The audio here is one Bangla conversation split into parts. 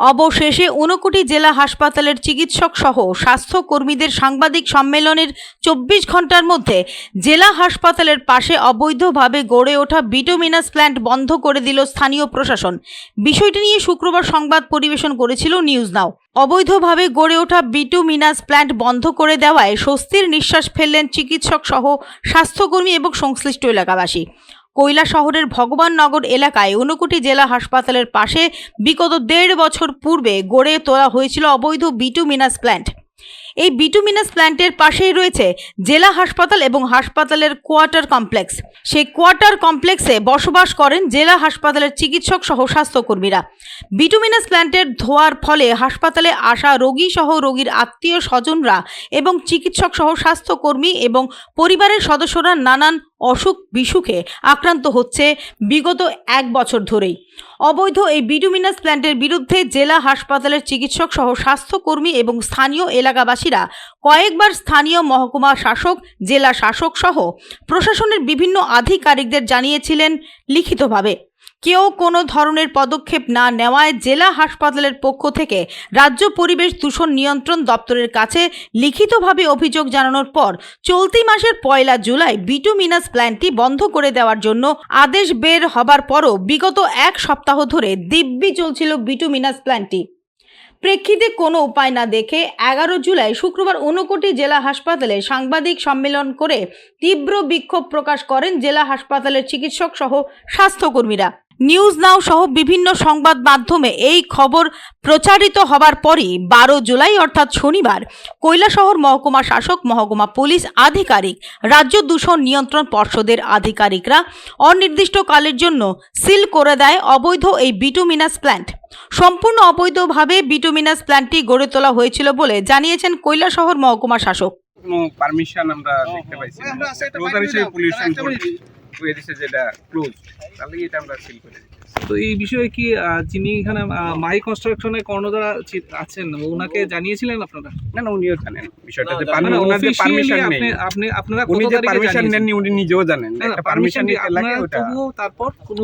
অবশেষে ঊনকোটি জেলা হাসপাতালের চিকিৎসক সহ স্বাস্থ্যকর্মীদের সাংবাদিক সম্মেলনের 24 ঘন্টার মধ্যে জেলা হাসপাতালের পাশে অবৈধভাবে গড়ে ওঠা বিটুমিনাস প্ল্যান্ট বন্ধ করে দিল স্থানীয় প্রশাসন। বিষয়টি নিয়ে শুক্রবার সংবাদ পরিবেশন করেছিল নিউজ নাও। অবৈধভাবে গড়ে ওঠা বিটুমিনাস প্ল্যান্ট বন্ধ করে দেওয়ায় স্বস্তির নিঃশ্বাস ফেললেন চিকিৎসক সহ স্বাস্থ্যকর্মী এবং সংশ্লিষ্ট এলাকাবাসী। কৈলাসহরের ভগবাননগর এলাকায় ঊনকোটি জেলা হাসপাতালের পাশে বিগত 1.5 বছর পূর্বে গড়ে তোলা হয়েছিল অবৈধ বিটুমিনাস প্ল্যান্ট। এই বিটুমিনাস প্ল্যান্টের পাশেই রয়েছে জেলা হাসপাতাল এবং হাসপাতালের কোয়ার্টার কমপ্লেক্স। সেই কোয়ার্টার কমপ্লেক্সে বসবাস করেন জেলা হাসপাতালের চিকিৎসক সহ স্বাস্থ্যকর্মীরা। বিটুমিনাস প্ল্যান্টের ধোঁয়ার ফলে হাসপাতালে আসা রোগী সহ রোগীর আত্মীয় স্বজনরা এবং চিকিৎসক সহ স্বাস্থ্যকর্মী এবং পরিবারের সদস্যরা নানান অসুখ বিসুখে আক্রান্ত হচ্ছে বিগত 1 বছর ধরেই। অবৈধ এই বিটুমিনাস প্ল্যান্টের বিরুদ্ধে জেলা হাসপাতালের চিকিৎসক সহ স্বাস্থ্যকর্মী এবং স্থানীয় এলাকাবাসীরা কয়েকবার স্থানীয় মহকুমা শাসক, জেলা শাসক সহ প্রশাসনের বিভিন্ন আধিকারিকদের জানিয়েছিলেন লিখিতভাবে। কেউ কোনো ধরনের পদক্ষেপ না নেওয়ায় জেলা হাসপাতালের পক্ষ থেকে রাজ্য পরিবেশ দূষণ নিয়ন্ত্রণ দপ্তরের কাছে লিখিতভাবে অভিযোগ জানানোর পর চলতি মাসের 1 জুলাই বিটুমিনাস প্ল্যান্টটি বন্ধ করে দেওয়ার জন্য আদেশ বের হবার পরও বিগত 1 সপ্তাহ ধরে দিব্যি চলছিল বিটুমিনাস প্ল্যান্টটি। প্রেক্ষিতে কোনো উপায় না দেখে 11 জুলাই শুক্রবার ঊনকোটি জেলা হাসপাতালে সাংবাদিক সম্মেলন করে তীব্র বিক্ষোভ প্রকাশ করেন জেলা হাসপাতালের চিকিৎসক সহ স্বাস্থ্যকর্মীরা। নিউজ নাও সহ বিভিন্ন সংবাদ মাধ্যমে এই খবর প্রচারিত হবার পরই 12 জুলাই অর্থাৎ শনিবার কৈলাসহর মহকুমা শাসক, মহকুমা পুলিশ আধিকারিক, রাজ্য দূষণ নিয়ন্ত্রণ পর্ষদের আধিকারিকরা অনির্দিষ্টকালের জন্য সিল করে দেয় অবৈধ এই বিটুমিনাস প্ল্যান্ট। সম্পূর্ণ অবৈধভাবে বিটুমিনাস প্ল্যান্টটি গড়ে তোলা হয়েছিল বলে জানিয়েছেন কৈলাসহর মহকুমা শাসক। কোনো পারমিশন আমরা দেখতে পাইছি না, ক্লোজার হিসেবে পুলিশ করে দিয়েছে যেটা ক্লোজ, তাহলে এটা আমরা সিল করে দিই। তো এই বিষয়ে কি যিনি এখানে মাই কনস্ট্রাকশনে কর্ণধার আছেন ওনাকে জানিয়েছিলেন আপনারা? না না, উনিও জানেন বিষয়টা, যে ওনাদের পারমিশন নেই। আপনারা উনি যে পারমিশন নেননি উনি নিজেও জানেন, একটা পারমিশন নিতে লাগে ওটা। তারপর কোনো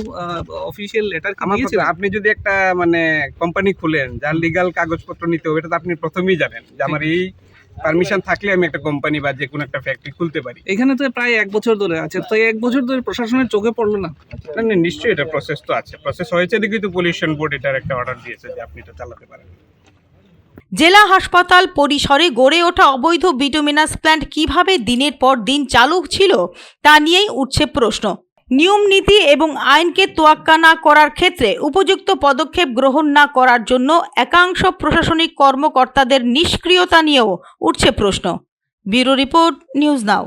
অফিশিয়াল লেটার কি দিয়েছেন? আপনি যদি একটা মানে কোম্পানি খুলেন যার লিগ্যাল কাগজপত্র নিতে হবে, এটা তো আপনি প্রথমেই জানেন যে আমার এই পারমিশন থাকলে আমি একটা কোম্পানি বা যে কোনো একটা ফ্যাক্টরি খুলতে পারি। এখানে তো প্রায় 1 বছর ধরে আছে, তো 1 বছর ধরে প্রশাসনের চোখে পড়লো না? না, নিশ্চয়ই এটা প্রসেস তো আছে, প্রসেস হয়েছে দেখেই তো পলিউশন বোর্ড এটার একটা অর্ডার দিয়েছে যে আপনি এটা চালাতে পারেন। জেলা হাসপাতাল পরিসরে গড়ে ওঠা অবৈধ বিটুমিনাস প্ল্যান্ট কিভাবে দিনের পর দিন চালু ছিল তা নিয়েই উঠছে প্রশ্ন। নিয়ম নীতি এবং আইনকে তোয়াক্কা না করার ক্ষেত্রে উপযুক্ত পদক্ষেপ গ্রহণ না করার জন্য একাংশ প্রশাসনিক কর্মকর্তাদের নিষ্ক্রিয়তা নিয়েও উঠছে প্রশ্ন। Bureau report, news now.